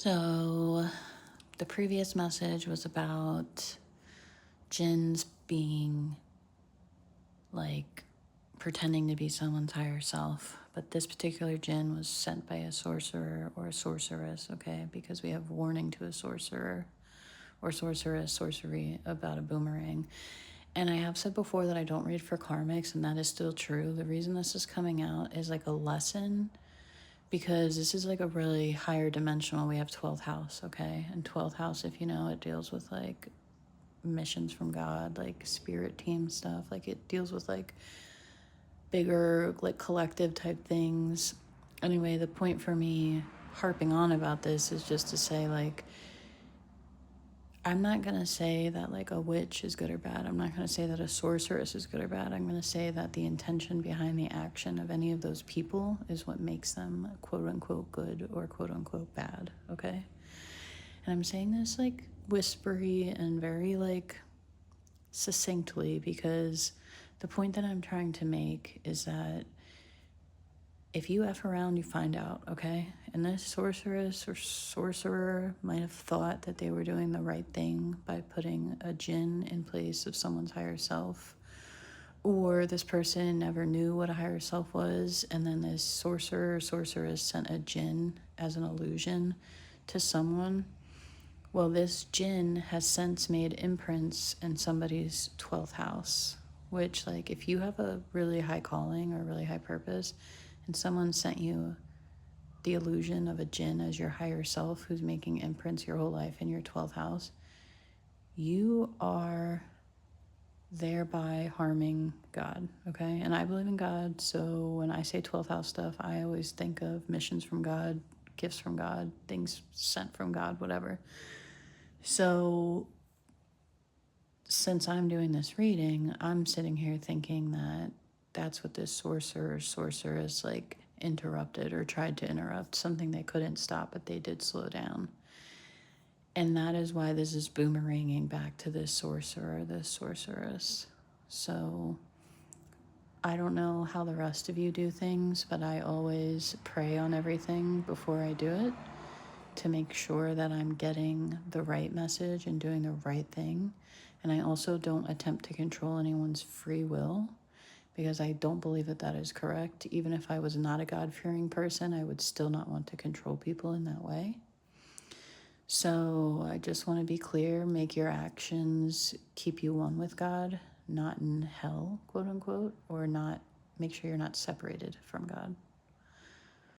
So, the previous message was about jinns being like pretending to be someone's higher self. But this particular jinn was sent by a sorcerer or a sorceress, okay? Because we have warning to a sorcerer or sorceress, sorcery about a boomerang. And I have said before that I don't read for karmics, and that is still true. The reason this is coming out is like a lesson because this is like a really higher dimensional. We have 12th house, okay? And 12th house, if you know, it deals with like missions from God, like spirit team stuff. Like it deals with like bigger, like collective type things. Anyway, the point for me harping on about this is just to say, like, I'm not going to say that like a witch is good or bad. I'm not going to say that a sorceress is good or bad. I'm going to say that the intention behind the action of any of those people is what makes them quote unquote good or quote unquote bad, okay? And I'm saying this like whispery and very like succinctly because the point that I'm trying to make is that if you F around, you find out, okay? And this sorceress or sorcerer might have thought that they were doing the right thing by putting a jinn in place of someone's higher self. Or this person never knew what a higher self was, and then this sorcerer or sorceress sent a jinn as an illusion to someone. Well, this jinn has since made imprints in somebody's 12th house, which, like, if you have a really high calling or really high purpose, and someone sent you the illusion of a jinn as your higher self who's making imprints your whole life in your 12th house, you are thereby harming God, okay? And I believe in God, so when I say 12th house stuff, I always think of missions from God, gifts from God, things sent from God, whatever. So since I'm doing this reading, I'm sitting here thinking that that's what this sorcerer or sorceress like interrupted or tried to interrupt, something they couldn't stop, but they did slow down. And that is why this is boomeranging back to this sorcerer, this sorceress. So I don't know how the rest of you do things, but I always pray on everything before I do it to make sure that I'm getting the right message and doing the right thing. And I also don't attempt to control anyone's free will because I don't believe that that is correct. Even if I was not a God-fearing person, I would still not want to control people in that way. So I just want to be clear, make your actions keep you one with God, not in hell, quote unquote, or not, make sure you're not separated from God.